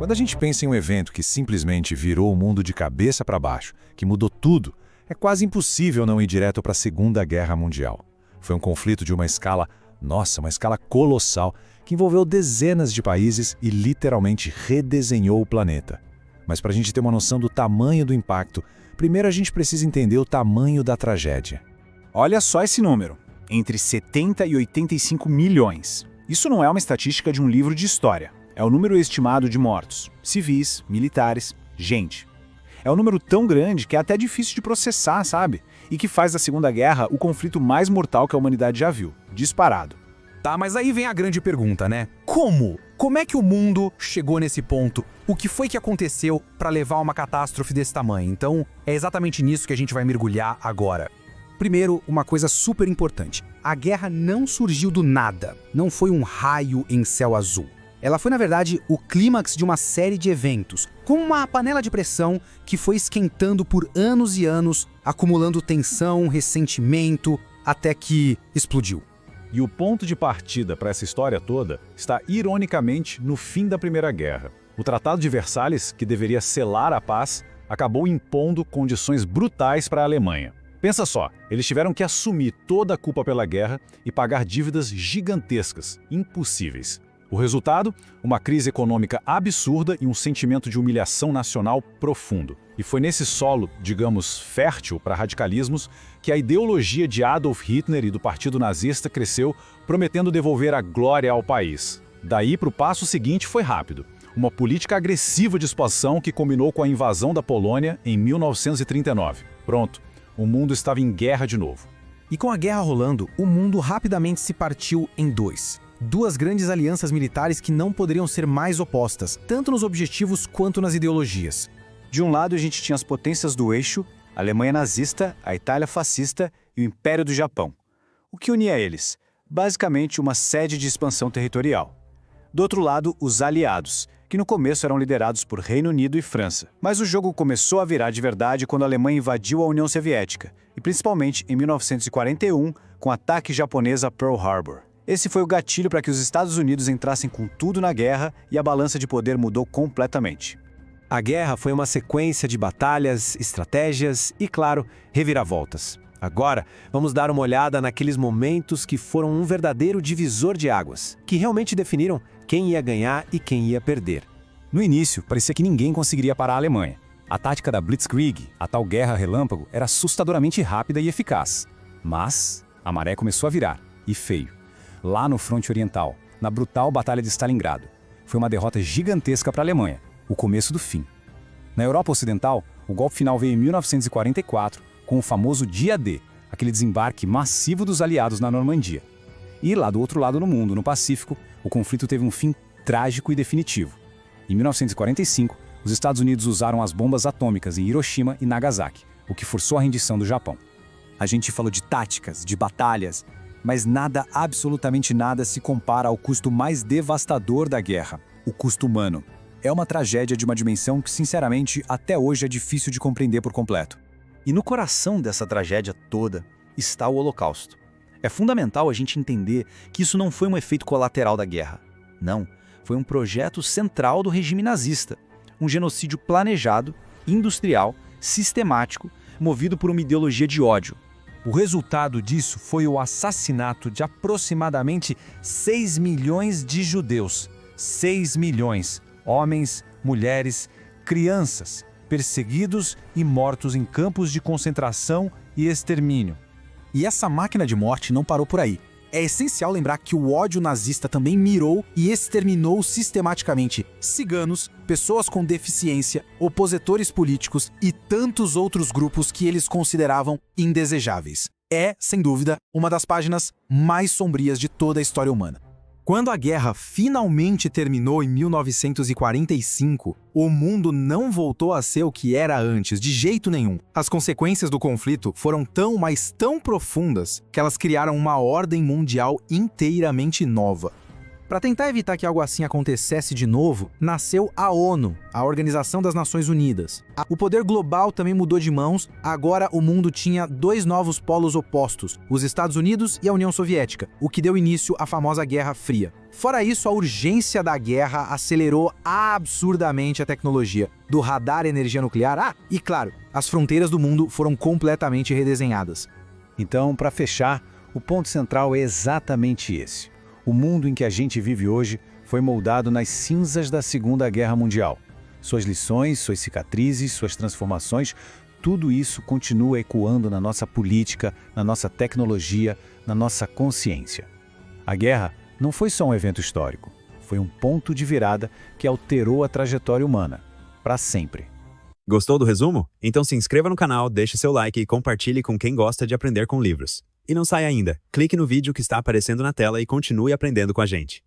Quando a gente pensa em um evento que simplesmente virou o mundo de cabeça para baixo, que mudou tudo, é quase impossível não ir direto para a Segunda Guerra Mundial. Foi um conflito de uma escala colossal, que envolveu dezenas de países e literalmente redesenhou o planeta. Mas para a gente ter uma noção do tamanho do impacto, primeiro a gente precisa entender o tamanho da tragédia. Olha só esse número, entre 70 e 85 milhões. Isso não é uma estatística de um livro de história. É o número estimado de mortos, civis, militares, gente. É um número tão grande que é até difícil de processar, sabe? E que faz da Segunda Guerra o conflito mais mortal que a humanidade já viu, disparado. Tá, mas aí vem a grande pergunta, né? Como? Como é que o mundo chegou nesse ponto? O que foi que aconteceu para levar a uma catástrofe desse tamanho? Então, é exatamente nisso que a gente vai mergulhar agora. Primeiro, uma coisa super importante. A guerra não surgiu do nada. Não foi um raio em céu azul. Ela foi, na verdade, o clímax de uma série de eventos, como uma panela de pressão que foi esquentando por anos e anos, acumulando tensão, ressentimento, até que explodiu. E o ponto de partida para essa história toda está, ironicamente, no fim da Primeira Guerra. O Tratado de Versalhes, que deveria selar a paz, acabou impondo condições brutais para a Alemanha. Pensa só, eles tiveram que assumir toda a culpa pela guerra e pagar dívidas gigantescas, impossíveis. O resultado? Uma crise econômica absurda e um sentimento de humilhação nacional profundo. E foi nesse solo, digamos, fértil para radicalismos, que a ideologia de Adolf Hitler e do Partido Nazista cresceu, prometendo devolver a glória ao país. Daí para o passo seguinte foi rápido. Uma política agressiva de expansão que combinou com a invasão da Polônia em 1939. Pronto, o mundo estava em guerra de novo. E com a guerra rolando, o mundo rapidamente se partiu em dois. Duas grandes alianças militares que não poderiam ser mais opostas, tanto nos objetivos quanto nas ideologias. De um lado, a gente tinha as potências do eixo, a Alemanha nazista, a Itália fascista e o Império do Japão. O que unia eles? Basicamente, uma sede de expansão territorial. Do outro lado, os aliados, que no começo eram liderados por Reino Unido e França. Mas o jogo começou a virar de verdade quando a Alemanha invadiu a União Soviética, e principalmente em 1941, com o ataque japonês a Pearl Harbor. Esse foi o gatilho para que os Estados Unidos entrassem com tudo na guerra e a balança de poder mudou completamente. A guerra foi uma sequência de batalhas, estratégias e, claro, reviravoltas. Agora, vamos dar uma olhada naqueles momentos que foram um verdadeiro divisor de águas, que realmente definiram quem ia ganhar e quem ia perder. No início, parecia que ninguém conseguiria parar a Alemanha. A tática da Blitzkrieg, a tal guerra relâmpago, era assustadoramente rápida e eficaz. Mas a maré começou a virar, e feio. Lá no fronte oriental, na brutal Batalha de Stalingrado. Foi uma derrota gigantesca para a Alemanha, o começo do fim. Na Europa Ocidental, o golpe final veio em 1944, com o famoso Dia D, aquele desembarque massivo dos aliados na Normandia. E lá do outro lado no mundo, no Pacífico, o conflito teve um fim trágico e definitivo. Em 1945, os Estados Unidos usaram as bombas atômicas em Hiroshima e Nagasaki, o que forçou a rendição do Japão. A gente falou de táticas, de batalhas, mas nada, absolutamente nada, se compara ao custo mais devastador da guerra, o custo humano. É uma tragédia de uma dimensão que, sinceramente, até hoje é difícil de compreender por completo. E no coração dessa tragédia toda está o Holocausto. É fundamental a gente entender que isso não foi um efeito colateral da guerra. Não, foi um projeto central do regime nazista. Um genocídio planejado, industrial, sistemático, movido por uma ideologia de ódio. O resultado disso foi o assassinato de aproximadamente 6 milhões de judeus. 6 milhões. Homens, mulheres, crianças, perseguidos e mortos em campos de concentração e extermínio. E essa máquina de morte não parou por aí. É essencial lembrar que o ódio nazista também mirou e exterminou sistematicamente ciganos, pessoas com deficiência, opositores políticos e tantos outros grupos que eles consideravam indesejáveis. É, sem dúvida, uma das páginas mais sombrias de toda a história humana. Quando a guerra finalmente terminou em 1945, o mundo não voltou a ser o que era antes, de jeito nenhum. As consequências do conflito foram tão, mas tão profundas, que elas criaram uma ordem mundial inteiramente nova. Para tentar evitar que algo assim acontecesse de novo, nasceu a ONU, a Organização das Nações Unidas. O poder global também mudou de mãos, agora o mundo tinha dois novos polos opostos, os Estados Unidos e a União Soviética, o que deu início à famosa Guerra Fria. Fora isso, a urgência da guerra acelerou absurdamente a tecnologia, do radar à energia nuclear, e claro, as fronteiras do mundo foram completamente redesenhadas. Então, para fechar, o ponto central é exatamente esse. O mundo em que a gente vive hoje foi moldado nas cinzas da Segunda Guerra Mundial. Suas lições, suas cicatrizes, suas transformações, tudo isso continua ecoando na nossa política, na nossa tecnologia, na nossa consciência. A guerra não foi só um evento histórico, foi um ponto de virada que alterou a trajetória humana, para sempre. Gostou do resumo? Então se inscreva no canal, deixe seu like e compartilhe com quem gosta de aprender com livros. E não saia ainda, clique no vídeo que está aparecendo na tela e continue aprendendo com a gente.